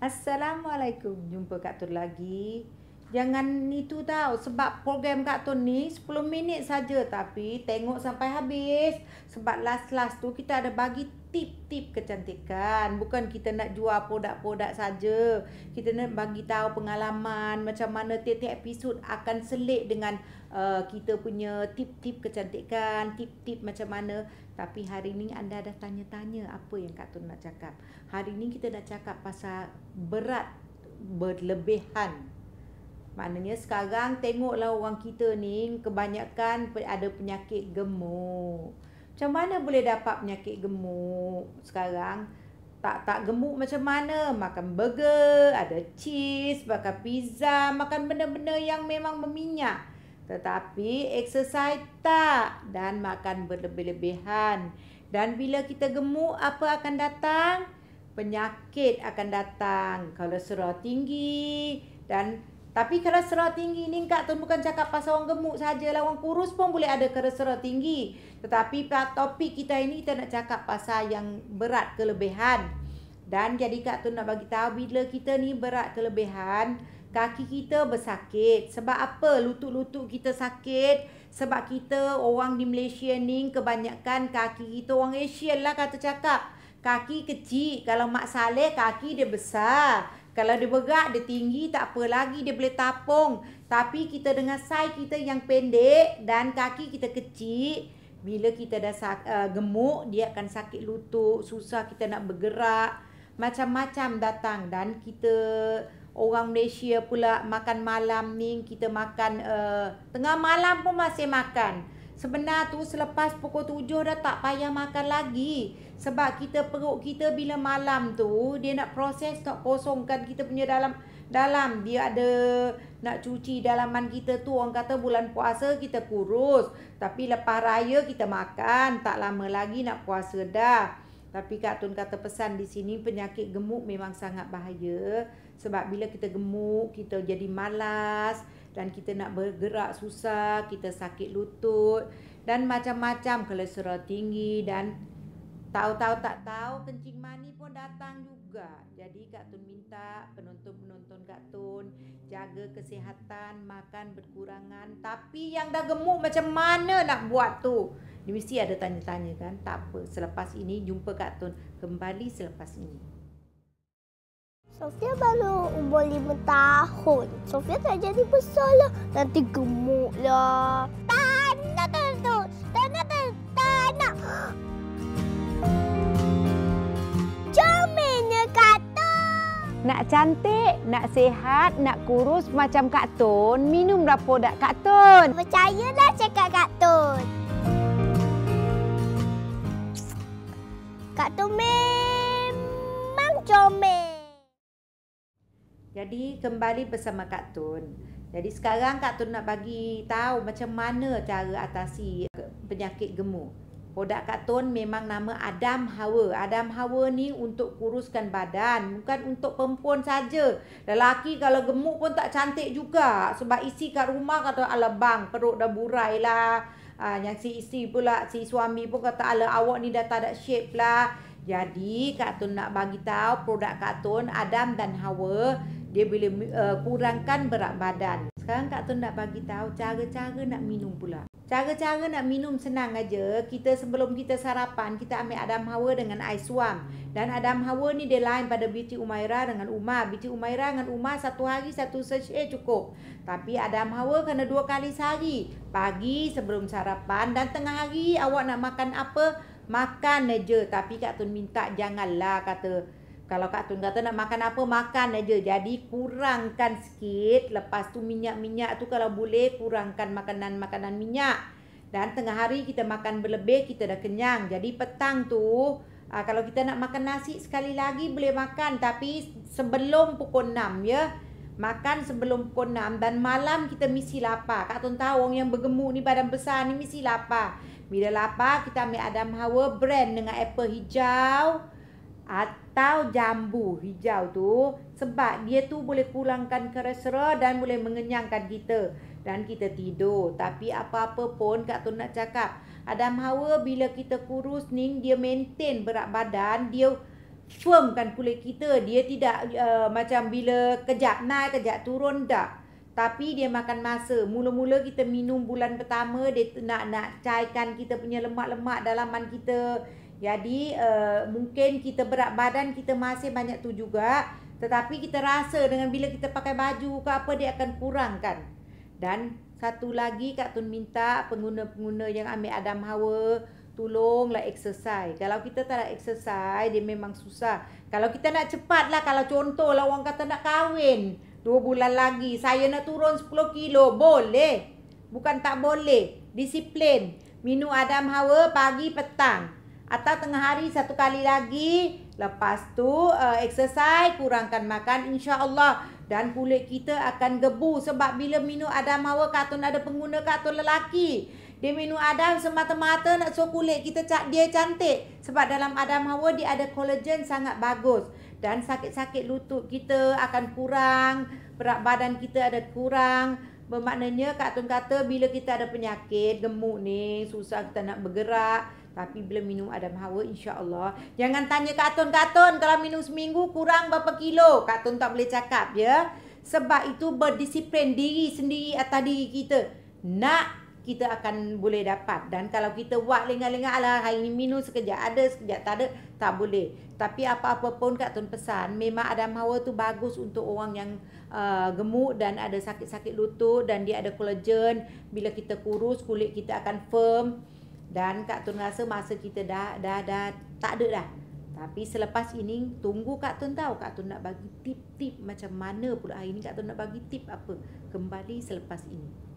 Assalamualaikum, jumpa Kak Tun lagi. Jangan itu tahu sebab program Kak Tun ni 10 minit saja tapi tengok sampai habis. Sebab last-last tu kita ada bagi tip-tip kecantikan. Bukan kita nak jual produk-produk saja. Kita nak bagi tahu pengalaman macam mana tiap-tiap episod akan selit dengan kita punya tip-tip kecantikan, tip-tip macam mana. Tapi hari ni anda dah tanya-tanya apa yang Kak Tun nak cakap. Hari ni kita nak cakap pasal berat berlebihan. Maknanya sekarang tengoklah orang kita ni kebanyakan ada penyakit gemuk. Macam mana boleh dapat penyakit gemuk sekarang? Tak gemuk macam mana? Makan burger, ada cheese, makan pizza, makan benda-benda yang memang berminyak. Tetapi exercise tak dan makan berlebih-lebihan. Dan bila kita gemuk, apa akan datang? Penyakit akan datang. Kolesterol tinggi dan tapi kolesterol tinggi ni Kak Tun bukan cakap pasal orang gemuk sajalah, orang kurus pun boleh ada kolesterol tinggi. Tetapi topik kita ini kita nak cakap pasal yang berat kelebihan. Dan jadi Kak Tun nak bagi tahu bila kita ni berat kelebihan, kaki kita bersakit. Sebab apa lutut-lutut kita sakit? Sebab kita orang di Malaysia ni kebanyakan kaki kita orang Asian lah kata cakap. Kaki kecil, kalau Mak Saleh kaki dia besar. Kalau dia berat, dia tinggi, tak apa lagi, dia boleh tapung. Tapi kita dengan saiz kita yang pendek dan kaki kita kecil, bila kita dah gemuk, dia akan sakit lutut, susah kita nak bergerak, macam-macam datang. Dan kita orang Malaysia pula makan malam ni, kita makan tengah malam pun masih makan. Sebenar tu selepas pukul 7 dah tak payah makan lagi. Sebab perut kita bila malam tu dia nak proses, nak kosongkan kita punya dalam. Dia ada nak cuci dalaman kita tu. Orang kata bulan puasa kita kurus. Tapi lepas raya kita makan. Tak lama lagi nak puasa dah. Tapi Kak Tun kata pesan di sini penyakit gemuk memang sangat bahaya. Sebab bila kita gemuk kita jadi malas. Dan kita nak bergerak susah, kita sakit lutut dan macam-macam, kolesterol tinggi dan tahu-tahu tak tahu kencing mani pun datang juga. Jadi Kak Tun minta penonton-penonton Kak Tun jaga kesihatan, makan berkurangan. Tapi yang dah gemuk macam mana nak buat tu? Dia mesti ada tanya-tanya kan? Tak apa, selepas ini jumpa Kak Tun kembali selepas ini. Sofia baru umur 5 tahun. Sofia tak jadi besar lah. Nanti gemuk lah. Tak nak. Comelnya Kak Tun. Nak cantik, nak sihat, nak kurus macam Kak Tun, minumlah produk Kak Tun. Percayalah cakap Kak Tun. Kak Tun memang comel. Jadi kembali bersama Kak Tun. Jadi sekarang Kak Tun nak bagi tahu macam mana cara atasi penyakit gemuk. Produk Kak Tun memang nama Adam Hawa. Adam Hawa ni untuk kuruskan badan, bukan untuk perempuan saja. Lelaki kalau gemuk pun tak cantik juga. Sebab isi kat rumah kata ala bang, perut dah burai lah. Yang si isteri pula, si suami pun kata ala awak ni dah tak ada shape lah. Jadi Kak Tun nak bagi tahu produk Kak Tun Adam dan Hawa, dia boleh kurangkan berat badan. Sekarang Kak Tun nak bagi tahu cara-cara nak minum pula. Cara-cara nak minum senang aja. Sebelum kita sarapan, kita ambil Adam Hawa dengan air suam. Dan Adam Hawa ni dia lain pada Beauty Umaira dengan Uma. Beauty Umaira dengan Uma satu hari satu sachet cukup. Tapi Adam Hawa kena 2 kali sehari. Pagi sebelum sarapan dan tengah hari awak nak makan apa, makan aja. Tapi Kak Tun minta janganlah kata, kalau Kak Tun kata nak makan apa, makan aja. Jadi kurangkan sikit. Lepas tu minyak-minyak tu kalau boleh kurangkan makanan-makanan minyak. Dan tengah hari kita makan berlebih, kita dah kenyang. Jadi petang tu kalau kita nak makan nasi sekali lagi boleh makan. Tapi sebelum pukul 6 ya. Makan sebelum pukul 6. Dan malam kita mesti lapar. Kak Tun tahu orang yang bergemuk ni badan besar ni mesti lapar. Bila lapar kita ambil Adam Hawa brand dengan apple hijau atau jambu hijau tu. Sebab dia tu boleh kurangkan kolesterol dan boleh mengenyangkan kita. Dan kita tidur. Tapi apa-apa pun Kak Tun nak cakap, Adam Hawa bila kita kurus ni, dia maintain berat badan. Dia firmkan kulit kita. Dia tidak macam bila kejap naik, kejap turun, tak. Tapi dia makan masa. Mula-mula kita minum bulan pertama, dia nak cairkan kita punya lemak-lemak dalaman kita. Jadi mungkin kita berat badan kita masih banyak tu juga. Tetapi kita rasa dengan bila kita pakai baju ke apa, dia akan kurangkan. Dan satu lagi Kak Tun minta pengguna-pengguna yang ambil Adam Hawa, tolonglah exercise. Kalau kita tak nak exercise, dia memang susah. Kalau kita nak cepat lah, kalau contohlah orang kata nak kahwin 2 bulan lagi, saya nak turun 10 kilo, boleh. Bukan tak boleh. Disiplin. Minum Adam Hawa pagi petang. Atau tengah hari 1 kali lagi. Lepas tu exercise, kurangkan makan, insya-Allah. Dan kulit kita akan gebu. Sebab bila minum Adam Hawa, Kak Tun ada pengguna Kak Tun lelaki. Dia minum Adam semata-mata nak suruh kulit kita dia cantik. Sebab dalam Adam Hawa dia ada collagen sangat bagus. Dan sakit-sakit lutut kita akan kurang. Berat badan kita ada kurang. Bermaknanya Kak Tun kata bila kita ada penyakit gemuk ni, susah kita nak bergerak. Tapi bila minum Adam Hawa, insya-Allah. Jangan tanya Kak Tun kalau minum seminggu kurang berapa kilo. Kak Tun tak boleh cakap ya. Sebab itu berdisiplin diri sendiri atas diri kita. Nak kita akan boleh dapat. Dan kalau kita buat lengah-lengah lah, hari ni minum sekejap ada, sekejap tak ada, tak boleh. Tapi apa-apa pun Kak Tun pesan, memang Adam Hawa tu bagus untuk orang yang gemuk dan ada sakit-sakit lutut, dan dia ada collagen. Bila kita kurus, kulit kita akan firm. Dan Kak Tun rasa masa kita dah tak ada dah. Tapi selepas ini, tunggu Kak Tun tahu. Kak Tun nak bagi tip-tip macam mana pula hari ni. Kak Tun nak bagi tip apa. Kembali selepas ini.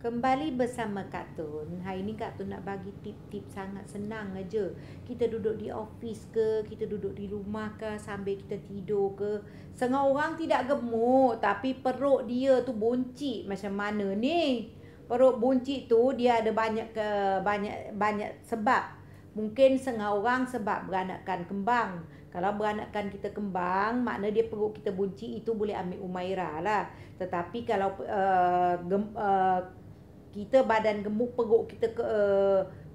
Kembali bersama Kak Tun. Hari ni Kak Tun nak bagi tip-tip sangat senang aja. Kita duduk di office ke, kita duduk di rumah ke, sambil kita tidur ke. Setengah orang tidak gemuk, tapi perut dia tu buncit macam mana ni? Perut buncit tu dia ada banyak sebab. Mungkin setengah orang sebab beranakan kembang. Kalau beranakan kita kembang, makna dia perut kita buncit, itu boleh ambil Umairah lah. Tetapi kalau kita badan gemuk, perut kita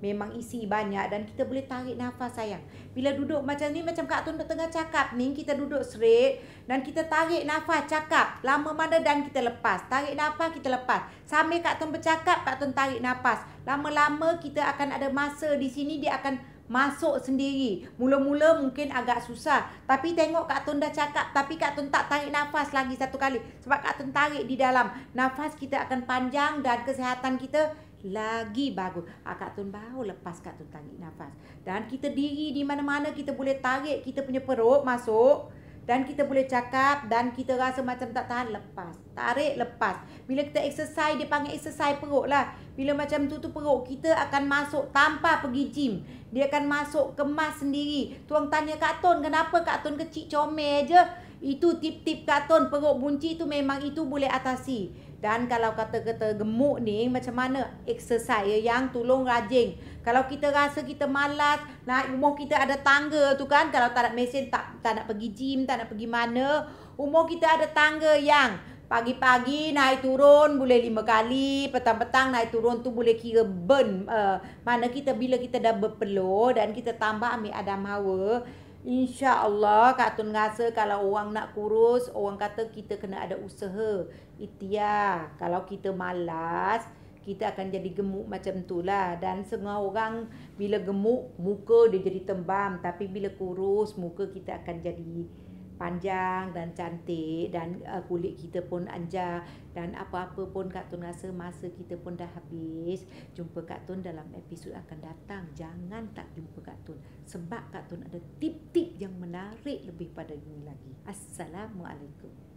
memang isi banyak, dan kita boleh tarik nafas sayang. Bila duduk macam ni, macam Kak Tun tengah cakap ni, kita duduk straight dan kita tarik nafas cakap. Lama mana dan kita lepas. Tarik nafas, kita lepas. Sambil Kak Tun bercakap, Kak Tun tarik nafas. Lama-lama kita akan ada masa di sini, dia akan masuk sendiri. Mula-mula mungkin agak susah. Tapi tengok Kak Tun dah cakap, tapi Kak Tun tak tarik nafas lagi 1 kali. Sebab Kak Tun tarik di dalam. Nafas kita akan panjang dan kesihatan kita lagi bagus. Kak Tun baru lepas Kak Tun tarik nafas. Dan kita diri di mana-mana, kita boleh tarik kita punya perut masuk. Dan kita boleh cakap, dan kita rasa macam tak tahan, lepas. Tarik, lepas. Bila kita exercise, dia panggil exercise perut lah. Bila macam tu perut kita akan masuk tanpa pergi gym. Dia akan masuk kemas sendiri. Tuang tanya Kak Tun, kenapa Kak Tun kecil comel je? Itu tip-tip Kak Tun, perut bunci tu memang itu boleh atasi. Dan kalau kata-kata gemuk ni, macam mana exercise yang tolong rajin. Kalau kita rasa kita malas, naik rumah kita ada tangga tu kan. Kalau tak nak mesin, tak nak pergi gym, tak nak pergi mana. Rumah kita ada tangga yang pagi-pagi naik turun boleh 5 kali. Petang-petang naik turun tu boleh kira burn. Mana kita bila kita dah berpeluh dan kita tambah ambil Adam Hawa. InsyaAllah Kak Tun rasa kalau orang nak kurus, orang kata kita kena ada usaha, ikhtiar. Kalau kita malas, kita akan jadi gemuk macam tu lah. Dan setengah orang bila gemuk, muka dia jadi tembam. Tapi bila kurus, muka kita akan jadi panjang dan cantik dan kulit kita pun anjar dan apa-apa pun Kak Tun rasa masa kita pun dah habis. Jumpa Kak Tun dalam episod akan datang. Jangan tak jumpa Kak Tun sebab Kak Tun ada tip-tip yang menarik lebih pada ini lagi. Assalamualaikum.